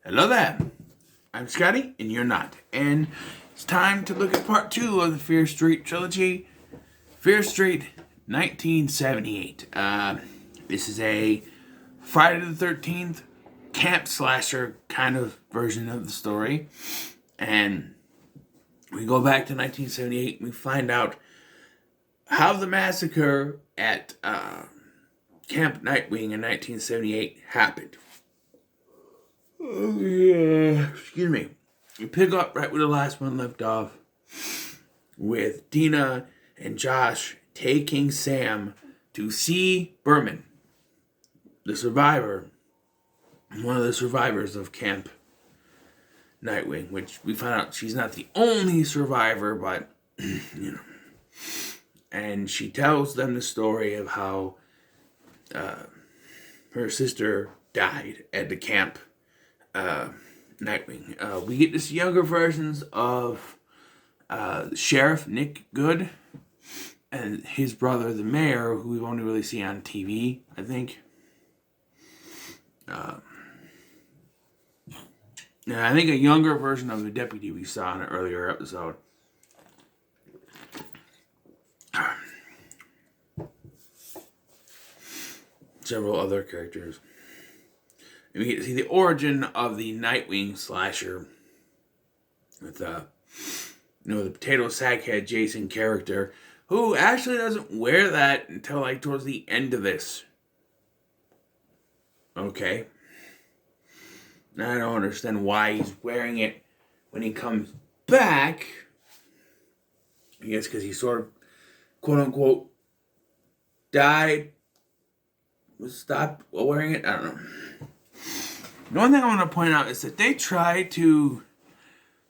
Hello there. I'm Scotty, and you're not. And it's time to look at part 2 of the Fear Street trilogy. Fear Street, 1978. This is a Friday the 13th camp slasher kind of version of the story. And we go back to 1978 and we find out how the massacre at Camp Nightwing in 1978 happened. Oh, yeah. Excuse me. We pick up right where the last one left off with Dina and Josh taking Sam to see Berman, the survivor, one of the survivors of Camp Nightwing, which we find out she's not the only survivor, but, you know. And she tells them the story of how her sister died at the camp Nightwing. We get to see younger versions of Sheriff Nick Good and his brother, the mayor, who we've only really seen on TV, I think. And I think a younger version of the deputy we saw in an earlier episode. Several other characters. And we get to see the origin of the Nightwing slasher with the potato sack head Jason character, who actually doesn't wear that until like towards the end of this. Okay. Now I don't understand why he's wearing it when he comes back. I guess because he sort of, quote unquote, died, was stopped while wearing it. I don't know. The one thing I want to point out is that they try to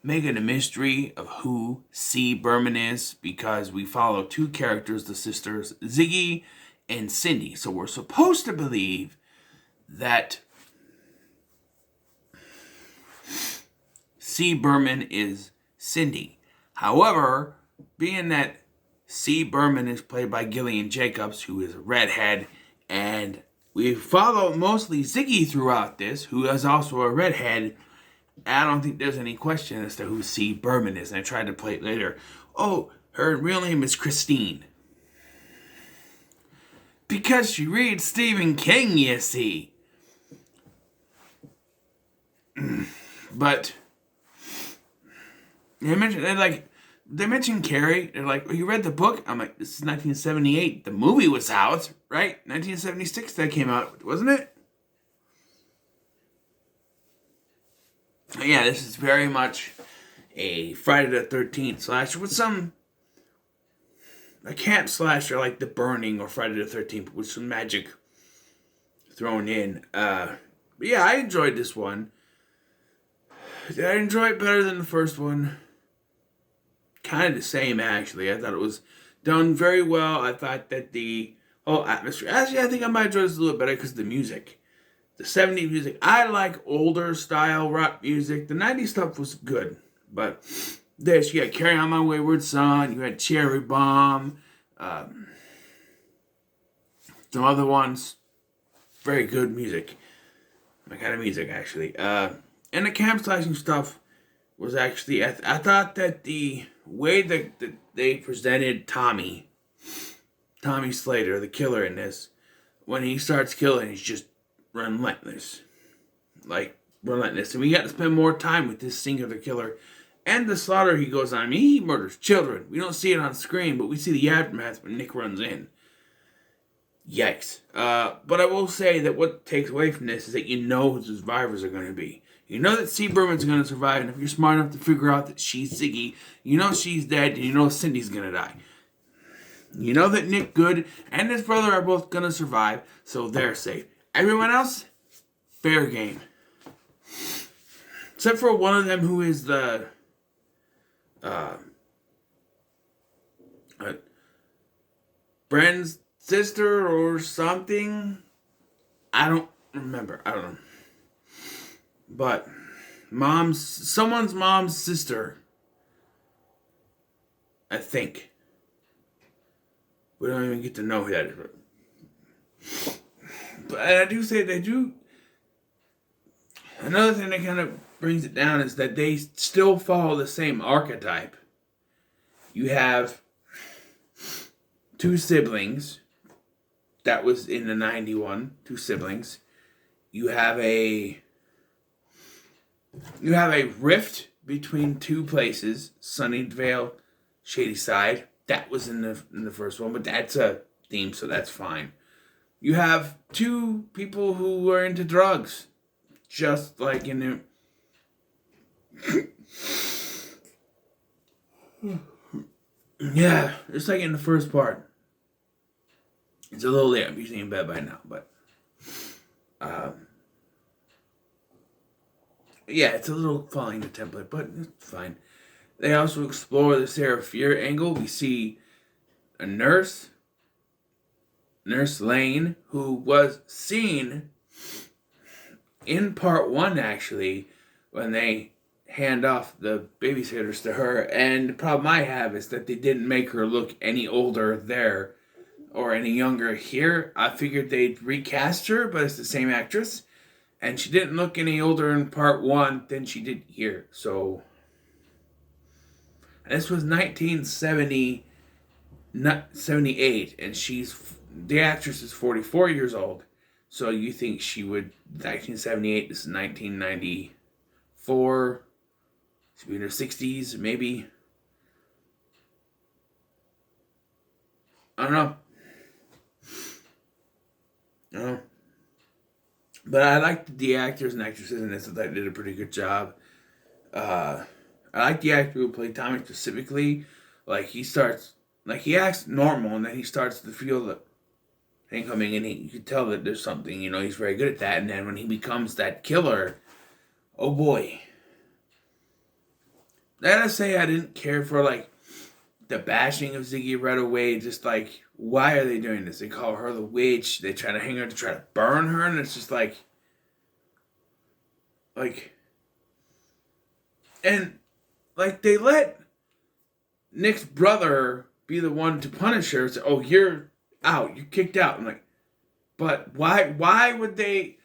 make it a mystery of who C. Berman is, because we follow two characters, the sisters Ziggy and Cindy. So we're supposed to believe that C. Berman is Cindy. However, being that C. Berman is played by Gillian Jacobs, who is a redhead, and we follow mostly Ziggy throughout this, who is also a redhead. I don't think there's any question as to who C. Berman is. And I tried to play it later. Oh, her real name is Christine. Because she reads Stephen King, you see. But they mentioned Carrie. They're like, oh, you read the book? I'm like, this is 1978. The movie was out, right? 1976 that came out, wasn't it? But yeah, this is very much a Friday the 13th slasher with a camp slasher like The Burning or Friday the 13th with some magic thrown in. But yeah, I enjoyed this one. Did I enjoy it better than the first one? Kind of the same, actually. I thought it was done very well. I thought that the whole atmosphere... Actually, I think I might enjoy this a little better because of the music. The 70s music. I like older style rock music. The 90s stuff was good. But this, you had Carry On My Wayward Son. You had Cherry Bomb. Some other ones. Very good music. My kind of music, actually. And the camp slashing stuff was actually... I thought that the way that they presented Tommy Slater, the killer in this, when he starts killing, he's just relentless. Like, relentless. And we got to spend more time with this singular killer. And the slaughter he goes on. I mean, he murders children. We don't see it on screen, but we see the aftermath when Nick runs in. Yikes. But I will say that what takes away from this is that you know who the survivors are going to be. You know that C. Berman's going to survive, and if you're smart enough to figure out that she's Ziggy, you know she's dead, and you know Cindy's going to die. You know that Nick Good and his brother are both going to survive, so they're safe. Everyone else, fair game. Except for one of them who is the... Bren's sister or something. I don't remember. I don't know. But someone's mom's sister, I think. We don't even get to know who that is. But I do say they do. I Another thing that kind of brings it down is that they still follow the same archetype. You have two siblings. That was in the 91, two siblings. You have a rift between two places, Sunnyvale, Shadyside. That was in the first one, but that's a theme, so that's fine. You have two people who are into drugs, just like in the yeah, it's like in the first part. It's a little late. I'm usually in bed by now, but yeah, it's a little following the template, but it's fine. They also explore the Sarah Fier angle. We see a nurse, Nurse Lane, who was seen in part one, actually, when they hand off the babysitters to her. And the problem I have is that they didn't make her look any older there or any younger here. I figured they'd recast her, but it's the same actress. And she didn't look any older in part one than she did here. So, this was 1978, and the actress is 44 years old. So you think she would, 1978, this is 1994, she'd be in her 60s, maybe. I don't know. But I liked the actors and actresses in this. I thought they did a pretty good job. I like the actor who played Tommy specifically. Like, he acts normal, and then he starts to feel the thing coming in. You can tell that there's something, he's very good at that. And then when he becomes that killer, oh boy. I gotta say, I didn't care for, the bashing of Ziggy right away. Just, why are they doing this? They call her the witch. They try to hang her to try to burn her. And it's just and, they let Nick's brother be the one to punish her. Say, oh, you're out. You're kicked out. I'm like, but why would they,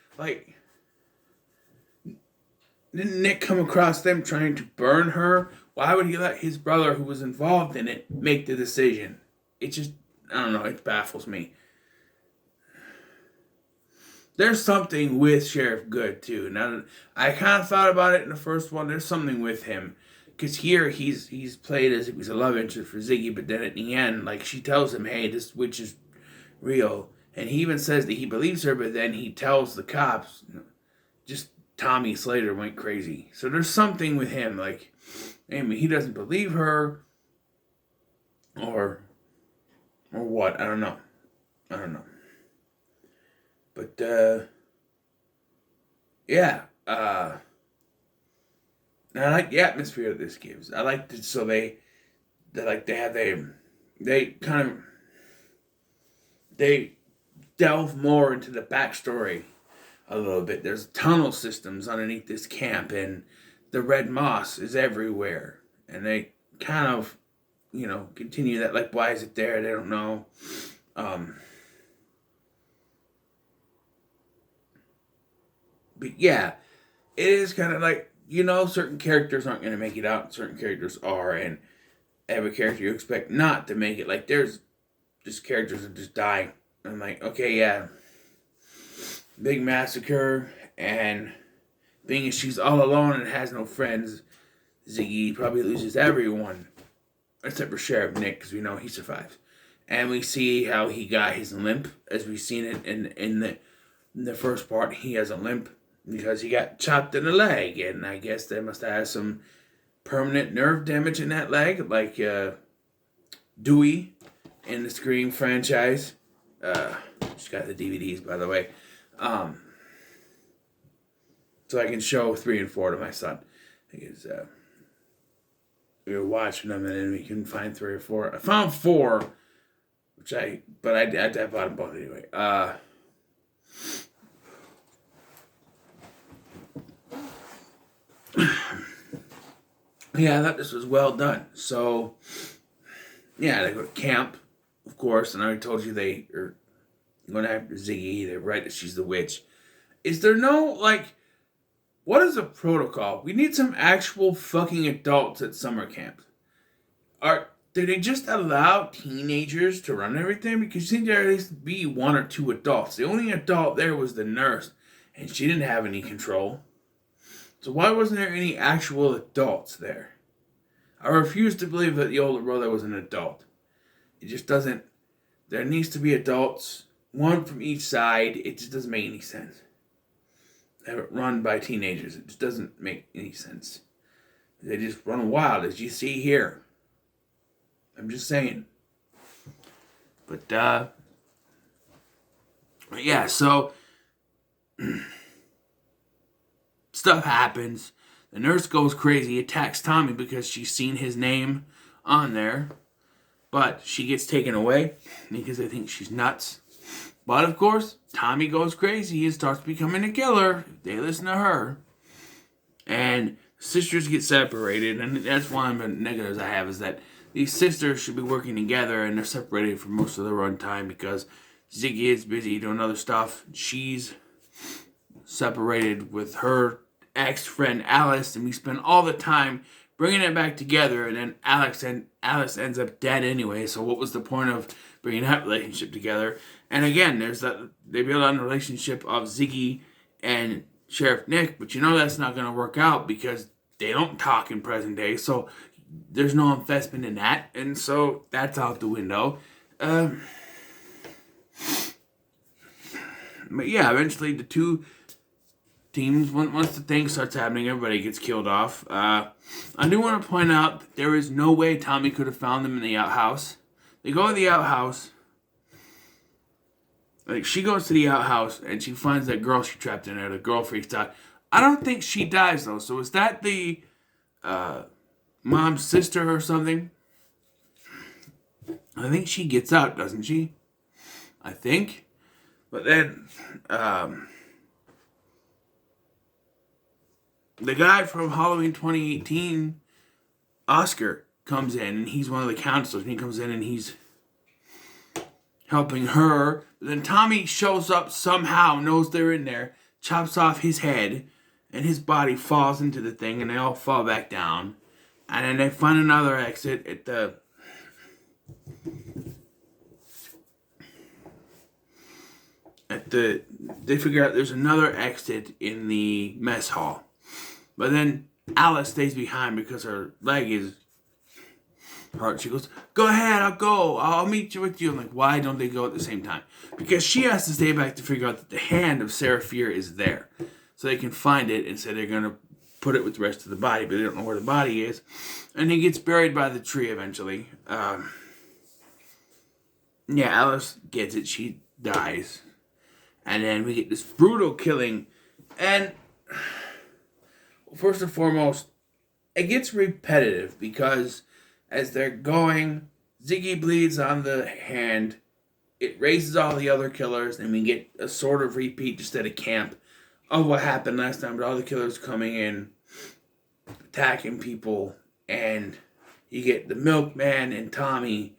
didn't Nick come across them trying to burn her? Why would he let his brother, who was involved in it, make the decision? It just, I don't know, it baffles me. There's something with Sheriff Good, too. Now, I kind of thought about it in the first one. There's something with him. Because here, he's played as if he's a love interest for Ziggy, but then at the end, she tells him, hey, this witch is real. And he even says that he believes her, but then he tells the cops, just Tommy Slater went crazy. So there's something with him, he doesn't believe her, or what, I don't know. But, yeah, I like the atmosphere that this gives. I like it so they delve more into the backstory a little bit. There's tunnel systems underneath this camp, and the red moss is everywhere. And they kind of, continue that, why is it there? They don't know. But yeah, it is kind of certain characters aren't going to make it out, and certain characters are, and every character you expect not to make it. There's just characters that just die. I'm like, okay, yeah. Big massacre, and being as she's all alone and has no friends, Ziggy probably loses everyone, except for Sheriff Nick, because we know he survives. And we see how he got his limp, as we've seen it in the first part. He has a limp because he got chopped in the leg, and I guess they must have had some permanent nerve damage in that leg, like Dewey in the Scream franchise. Just got the DVDs, by the way. So I can show 3 and 4 to my son. Because we were watching them, and then we couldn't find 3 or 4. I found 4, but I bought them both anyway. Yeah, I thought this was well done. So, yeah, they go to camp, of course, and I already told you they are going after Ziggy. They're right that she's the witch. Is there no, what is the protocol? We need some actual fucking adults at summer camp. Do they just allow teenagers to run everything? Because you think there at least be one or two adults. The only adult there was the nurse, and she didn't have any control. So why wasn't there any actual adults there? I refuse to believe that the older brother was an adult. It just doesn't. There needs to be adults, one from each side. It just doesn't make any sense. Have it run by teenagers. It just doesn't make any sense. They just run wild, as you see here. I'm just saying. But yeah, so stuff happens. The nurse goes crazy, attacks Tommy because she's seen his name on there. But she gets taken away because they think she's nuts. But of course, Tommy goes crazy and starts becoming a killer. They listen to her. And sisters get separated. And that's one of the negatives I have, is that these sisters should be working together and they're separated for most of the runtime because Ziggy is busy doing other stuff. She's separated with her ex-friend Alice, and we spend all the time bringing it back together, and then Alice ends up dead anyway, so what was the point of bringing that relationship together? And again, they build on the relationship of Ziggy and Sheriff Nick, but you know that's not going to work out because they don't talk in present day, so there's no investment in that, and so that's out the window. But yeah, eventually the two teams, once the thing starts happening, everybody gets killed off. I do want to point out that there is no way Tommy could have found them in the outhouse. They go to the outhouse. Like, she goes to the outhouse and she finds that girl she trapped in there. The girl freaks out. I don't think she dies though. So is that the mom's sister or something? I think she gets out, doesn't she? I think. But then the guy from Halloween 2018, Oscar, comes in, and he's one of the counselors, and he comes in and he's helping her. But then Tommy shows up somehow, knows they're in there, chops off his head, and his body falls into the thing, and they all fall back down. And then they find another exit at they figure out there's another exit in the mess hall. But then Alice stays behind because her leg is hurt. She goes, "Go ahead, I'll go. I'll meet you with you." I'm like, why don't they go at the same time? Because she has to stay back to figure out that the hand of Sarah Fear is there. So they can find it and say they're going to put it with the rest of the body, but they don't know where the body is. And he gets buried by the tree eventually. Yeah, Alice gets it. She dies. And then we get this brutal killing. And first and foremost, it gets repetitive because as they're going, Ziggy bleeds on the hand. It raises all the other killers, and we get a sort of repeat just at a camp of what happened last time. But all the killers coming in, attacking people, and you get the milkman and Tommy.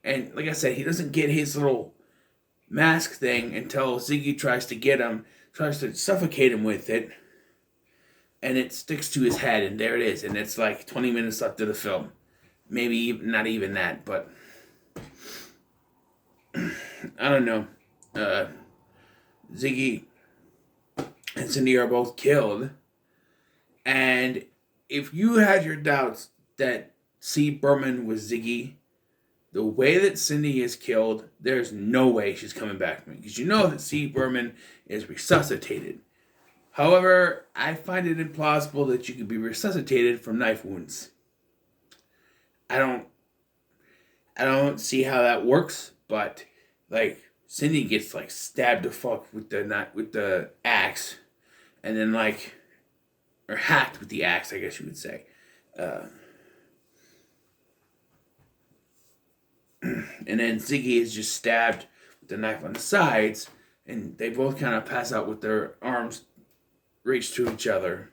And like I said, he doesn't get his little mask thing until Ziggy tries to get him, tries to suffocate him with it. And it sticks to his head, and there it is. And it's like 20 minutes left of the film. Maybe not even that, but I don't know. Ziggy and Cindy are both killed. And if you had your doubts that C. Berman was Ziggy, the way that Cindy is killed, there's no way she's coming back from it. Because you know that C. Berman is resuscitated. However, I find it implausible that you could be resuscitated from knife wounds. I don't see how that works, but like Cindy gets like stabbed to fuck with the axe, and then or hacked with the axe, I guess you would say. And then Ziggy is just stabbed with the knife on the sides, and they both kind of pass out with their arms reached to each other.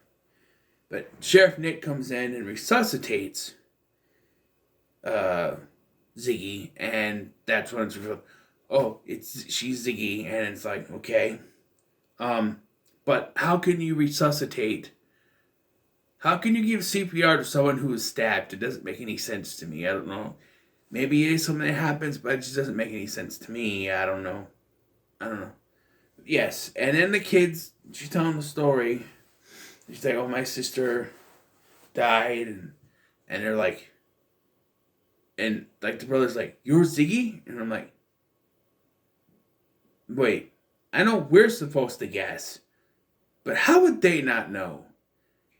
But Sheriff Nick comes in and resuscitates Ziggy, and that's when it's revealed, oh, she's Ziggy, and it's like, okay. But how can you resuscitate? How can you give CPR to someone who is stabbed? It doesn't make any sense to me. I don't know. Maybe it is something that happens, but it just doesn't make any sense to me. I don't know. Yes, and then the kids, she's telling the story. She's like, "Oh, my sister died," and they're like, and like the brother's like, "You're Ziggy?" And I'm like, "Wait, I know we're supposed to guess, but how would they not know?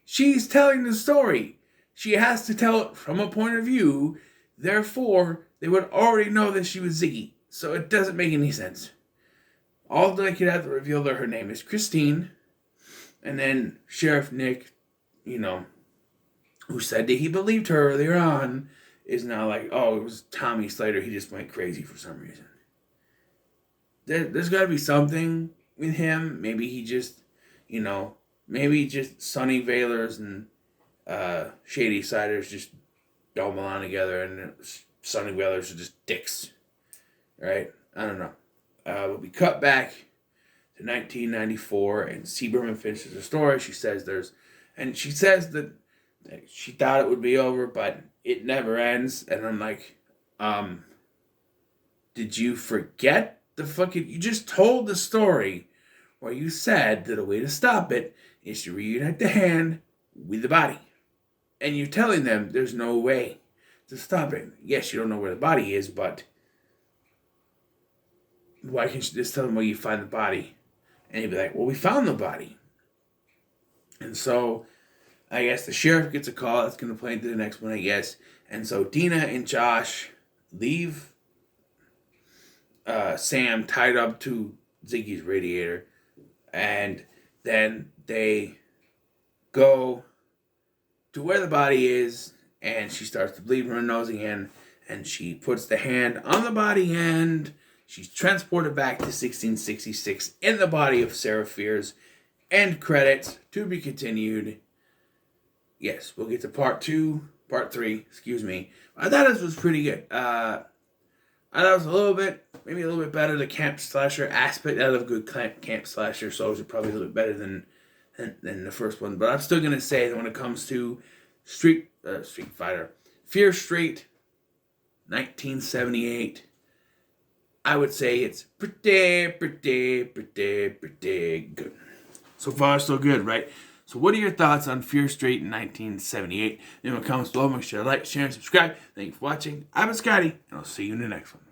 She's telling the story. She has to tell it from a point of view. Therefore, they would already know that she was Ziggy. So it doesn't make any sense. All they could have to reveal that her name is Christine. And then Sheriff Nick, who said that he believed her earlier on, is now like, oh, it was Tommy Slater. He just went crazy for some reason. There's got to be something with him. Maybe he just, maybe just Sonny Valers and Shady Siders just don't belong together, and Sonny Valers are just dicks. Right? I don't know. But we cut back to 1994, and Seaberman finishes the story. She says that she thought it would be over, but it never ends. And I'm like, did you forget you just told the story where you said that a way to stop it is to reunite the hand with the body. And you're telling them there's no way to stop it. Yes, you don't know where the body is, but why can't you just tell them where you find the body? And he'd be like, well, we found the body. And so I guess the sheriff gets a call. That's going to play into the next one, I guess. And so Dina and Josh leave Sam tied up to Ziggy's radiator. And then they go to where the body is. And she starts to bleed from her nose again. And she puts the hand on the body, and she's transported back to 1666 in the body of Sarah Fierce. End credits. To be continued. Yes, we'll get to part 3, excuse me. I thought this was pretty good. I thought it was maybe a little bit better. The camp slasher aspect. I love a good camp slasher, so it was probably a little bit better than the first one. But I'm still going to say that when it comes to Street Fighter, Fear Street, 1978, I would say it's pretty good. So far, so good, right? So what are your thoughts on Fear Street in 1978? Leave in the comments below. Make sure to like, share, and subscribe. Thank you for watching. I've been Scotty, and I'll see you in the next one.